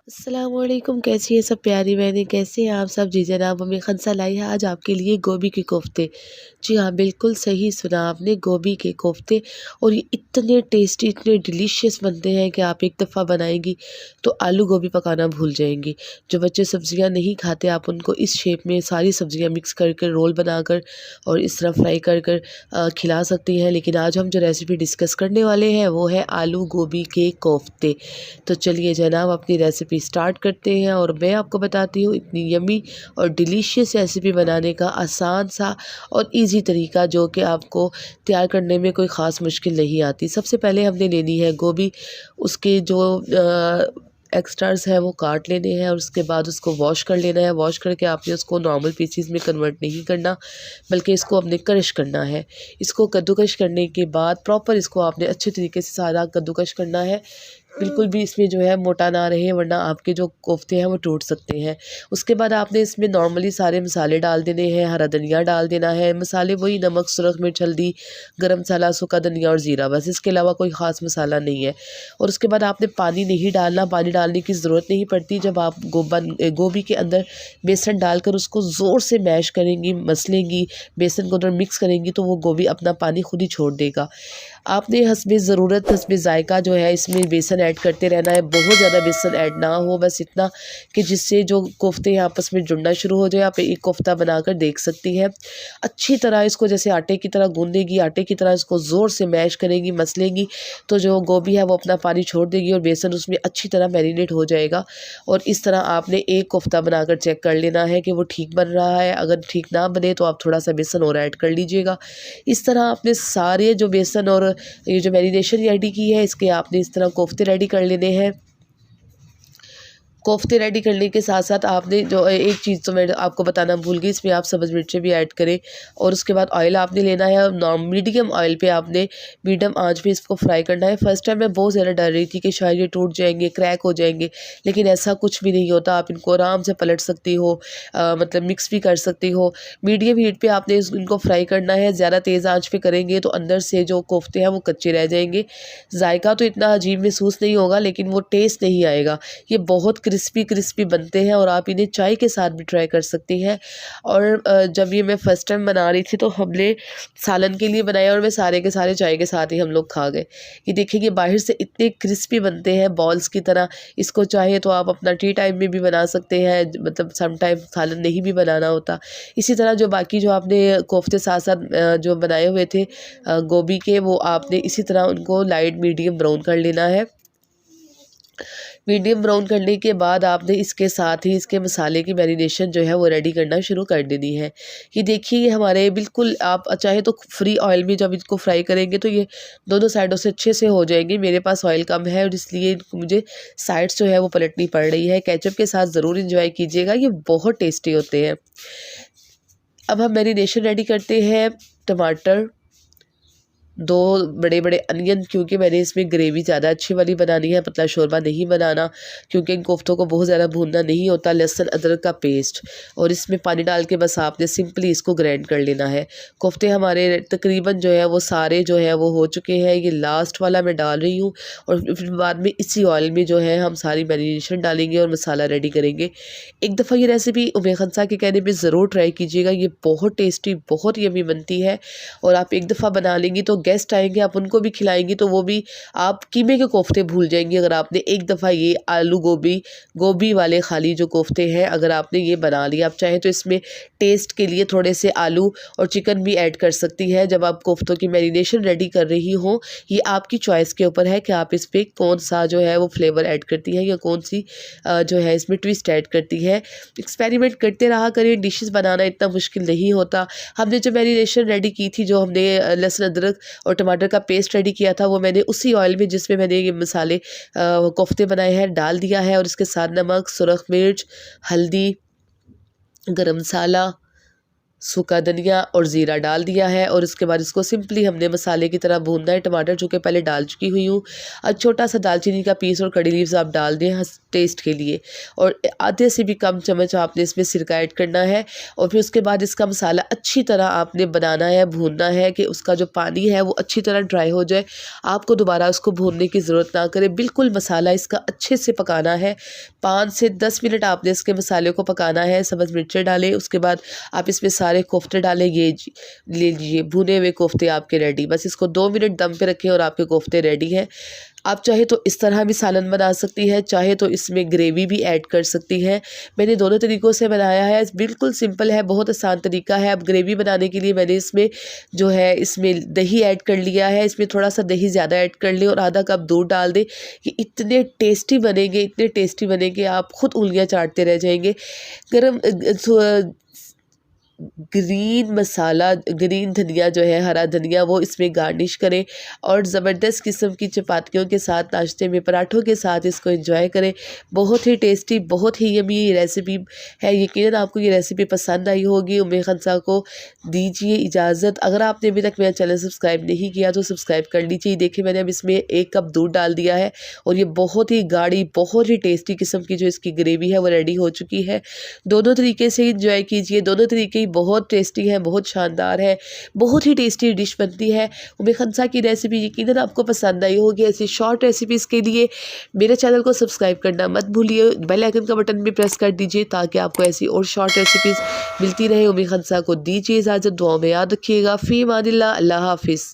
अस्सलामुअलैकुम, कैसी है सब प्यारी बहनें, कैसे हैं आप सब। जी जनाब, मम्मी खनसा लाई है आज आपके लिए गोभी के कोफ्ते। जी हाँ, बिल्कुल सही सुना आपने, गोभी के कोफ्ते। और ये इतने टेस्टी, इतने डिलीशियस बनते हैं कि आप एक दफ़ा बनाएंगी तो आलू गोभी पकाना भूल जाएंगी। जो बच्चे सब्जियां नहीं खाते, आप उनको इस शेप में सारी सब्जियां मिक्स करके रोल बनाकर और इस तरह फ्राई कर कर खिला सकती हैं। लेकिन आज हम जो रेसिपी डिस्कस करने वाले हैं वो है आलू गोभी के कोफ्ते। तो चलिए जनाब, अपनी रेसिपी स्टार्ट करते हैं और मैं आपको बताती हूँ इतनी यमी और डिलीशियस रेसिपी बनाने का आसान सा और इजी तरीका, जो कि आपको तैयार करने में कोई ख़ास मुश्किल नहीं आती। सबसे पहले हमने लेनी है गोभी। उसके जो एक्स्ट्रास है वो काट लेने हैं और उसके बाद उसको वॉश कर लेना है। वॉश करके आपने उसको नॉर्मल पीसीज में कन्वर्ट नहीं करना, बल्कि इसको आपने क्रश करना है। इसको कद्दूकश करने के बाद प्रॉपर इसको आपने अच्छे तरीके से सारा कद्दूकश करना है। बिल्कुल भी इसमें जो है मोटा ना रहे, वरना आपके जो कोफ्ते हैं वो टूट सकते हैं। उसके बाद आपने इसमें नॉर्मली सारे मसाले डाल देने हैं। हरा धनिया डाल देना है। मसाले वही नमक, सुरख मिर्च, हल्दी, गरम मसाला, सूखा धनिया और ज़ीरा, बस इसके अलावा कोई ख़ास मसाला नहीं है। और उसके बाद आपने पानी नहीं डालना, पानी डालने की ज़रूरत नहीं पड़ती। जब आप गोभी के अंदर बेसन डालकर उसको ज़ोर से मैश करेंगी, मसलेंगी, बेसन को उधर मिक्स करेंगी, तो वो गोभी अपना पानी खुद ही छोड़ देगा। आपने हस्बे ज़रूरत, हस्बे ज़ायक़ा जो है इसमें बेसन ऐड करते रहना है। बहुत ज़्यादा बेसन ऐड ना हो, बस इतना कि जिससे जो कोफ्ते हैं आपस में जुड़ना शुरू हो जाए। आप एक कोफ्ता बनाकर देख सकती हैं। अच्छी तरह इसको जैसे आटे की तरह गूँधेगी, आटे की तरह इसको ज़ोर से मैश करेंगी, मसलेंगी, तो जो गोभी है वो अपना पानी छोड़ देगी और बेसन उसमें अच्छी तरह मैरिनेट हो जाएगा। और इस तरह आपने एक कोफ्ता बनाकर चेक कर लेना है कि वो ठीक बन रहा है। अगर ठीक ना बने तो आप थोड़ा सा बेसन और ऐड कर लीजिएगा। इस तरह आपने सारे जो बेसन और ये जो मैरिनेशन रेडी की है, इसके आपने इस तरह कोफ्ते रेडी कर लेने हैं। कोफ्ते रेडी करने के साथ साथ आपने जो एक चीज़ तो मैं आपको बताना भूल गई, इसमें आप सब्ज़ मिर्चें भी ऐड करें। और उसके बाद ऑयल आपने लेना है, मीडियम ऑयल पे आपने मीडियम आंच पे इसको फ्राई करना है। फर्स्ट टाइम मैं बहुत ज़्यादा डर रही थी कि शायद ये टूट जाएंगे, क्रैक हो जाएंगे, लेकिन ऐसा कुछ भी नहीं होता। आप इनको आराम से पलट सकती हो, मतलब मिक्स भी कर सकती हो। मीडियम हीट पे आपने इनको फ्राई करना है। ज़्यादा तेज़ आंच पे करेंगे तो अंदर से जो कोफ्ते हैं वो कच्चे रह जाएंगे। जायका तो इतना अजीब महसूस नहीं होगा, लेकिन वो टेस्ट नहीं आएगा। ये बहुत क्रिस्पी क्रिस्पी बनते हैं और आप इन्हें चाय के साथ भी ट्राई कर सकती हैं। और जब ये मैं फ़र्स्ट टाइम बना रही थी तो हमने सालन के लिए बनाया और मैं सारे के सारे चाय के साथ ही हम लोग खा गए। ये देखिए बाहर से इतने क्रिस्पी बनते हैं बॉल्स की तरह। इसको चाहे तो आप अपना टी टाइम में भी बना सकते हैं, मतलब सम टाइम सालन नहीं भी बनाना होता। इसी तरह जो बाकी जो आपने कोफ्ते साथ साथ जो बनाए हुए थे गोभी के, वो आपने इसी तरह उनको लाइट मीडियम ब्राउन कर लेना है। मीडियम ब्राउन करने के बाद आपने इसके साथ ही इसके मसाले की मैरिनेशन जो है वो रेडी करना शुरू कर देनी है। ये देखिए ये हमारे बिल्कुल, आप चाहे तो फ्री ऑयल में जब इसको फ्राई करेंगे तो ये दोनों साइडों से अच्छे से हो जाएंगे। मेरे पास ऑयल कम है और इसलिए मुझे साइड्स जो है वो पलटनी पड़ रही है। केचप के साथ ज़रूर इंजॉय कीजिएगा, ये बहुत टेस्टी होते हैं। अब हम मैरिनेशन रेडी करते हैं। टमाटर, 2 बड़े-बड़े अनियन, क्योंकि मैंने इसमें ग्रेवी ज़्यादा अच्छी वाली बनानी है, पतला शोरबा नहीं बनाना, क्योंकि इन कोफ्तों को बहुत ज़्यादा भूनना नहीं होता। लहसुन अदरक का पेस्ट और इसमें पानी डाल के बस आपने सिंपली इसको ग्राइंड कर लेना है। कोफ्ते हमारे तकरीबन जो है वो सारे जो है वो हो चुके हैं। ये लास्ट वाला मैं डाल रही हूँ और फिर बाद में इसी ऑयल में जो है हम सारी मैरिनेशन डालेंगे और मसाला रेडी करेंगे। एक दफ़ा ये रेसिपी उम्मे खनसा के कहने पे ज़रूर ट्राई कीजिएगा, ये बहुत टेस्टी, बहुत यम्मी बनती है। और आप एक दफ़ा बना लेंगी तो गेस्ट आएंगे, आप उनको भी खिलाएंगी तो वो भी आप कीमे के कोफ्ते भूल जाएंगी। अगर आपने एक दफ़ा ये आलू गोभी गोभी वाले खाली जो कोफ्ते हैं अगर आपने ये बना लिया, आप चाहे तो इसमें टेस्ट के लिए थोड़े से आलू और चिकन भी ऐड कर सकती है। जब आप कोफ्तों की मैरिनेशन रेडी कर रही हो, ये आपकी चॉइस के ऊपर है कि आप इस पर कौन सा जो है वो फ्लेवर ऐड करती है या कौन सी जो है इसमें ट्विस्ट ऐड करती है। एक्सपेरिमेंट करते रहा करें, डिशेस बनाना इतना मुश्किल नहीं होता। हमने जो मैरिनेशन रेडी की थी, जो हमने लहसुन अदरक और टमाटर का पेस्ट रेडी किया था, वो मैंने उसी ऑयल में जिसमें मैंने ये मसाले कोफ्ते बनाए हैं डाल दिया है। और इसके साथ नमक, सुरख मिर्च, हल्दी, गरम मसाला सूखा धनिया और ज़ीरा डाल दिया है और उसके बाद इसको सिंपली हमने मसाले की तरह भूनना है। टमाटर जो कि पहले डाल चुकी हुई हूँ। छोटा सा दालचीनी का पीस और कड़ी लीव्स आप डाल दें टेस्ट के लिए, और आधे से भी कम चम्मच आपने इसमें सिरका ऐड करना है। और फिर उसके बाद इसका मसाला अच्छी तरह आपने बनाना है, भूनना है कि उसका जो पानी है वो अच्छी तरह ड्राई हो जाए। आपको दोबारा उसको भूनने की ज़रूरत ना करे, बिल्कुल मसाला इसका अच्छे से पकाना है। 5 से 10 मिनट आपने इसके मसाले को पकाना है। सब्ज़ मिर्चें डालें, उसके बाद आप इसमें सारे कोफ्ते डालें। ये ले लीजिए भुने हुए कोफ्ते आपके रेडी। बस इसको 2 मिनट दम पे रखें और आपके कोफ्ते रेडी हैं। आप चाहे तो इस तरह भी सालन बना सकती हैं, चाहे तो इसमें ग्रेवी भी ऐड कर सकती हैं। मैंने दोनों तरीक़ों से बनाया है, बिल्कुल सिंपल है, बहुत आसान तरीका है। अब ग्रेवी बनाने के लिए मैंने इसमें जो है इसमें दही ऐड कर लिया है। इसमें थोड़ा सा दही ज़्यादा ऐड कर लें और आधा कप दूध डाल दें। ये इतने टेस्टी बनेंगे, इतने टेस्टी बनेंगे, आप खुद उंगलियां चाटते रह जाएंगे। गरम ग्रीन मसाला, ग्रीन धनिया जो है, हरा धनिया, वो इसमें गार्निश करें और ज़बरदस्त किस्म की चपातियों के साथ, नाश्ते में पराठों के साथ इसको एंजॉय करें। बहुत ही टेस्टी, बहुत ही यमी ये रेसिपी है। यकीनन आपको ये रेसिपी पसंद आई होगी। उम्मे खनसा को दीजिए इजाज़त। अगर आपने अभी तक मेरा चैनल सब्सक्राइब नहीं किया तो सब्सक्राइब कर लीजिए। देखिए मैंने अब इसमें 1 कप दूध डाल दिया है और ये बहुत ही गाढ़ी, बहुत ही टेस्टी किस्म की जो इसकी ग्रेवी है वो रेडी हो चुकी है। दोनों तरीके से इंजॉय कीजिए, दोनों तरीके बहुत टेस्टी है, बहुत शानदार है, बहुत ही टेस्टी डिश बनती है। उम्मे खनसा की रेसिपी यकीनन आपको पसंद आई होगी। ऐसी शॉर्ट रेसिपीज़ के लिए मेरे चैनल को सब्सक्राइब करना मत भूलिए। बेल आइकन का बटन भी प्रेस कर दीजिए ताकि आपको ऐसी और शॉर्ट रेसिपीज़ मिलती रहे। उम्मे खनसा को दीजिए इजाज़त, दुआओं में याद रखिएगा। फ़ी अमानिल्लाह, अल्लाह हाफ़िज़।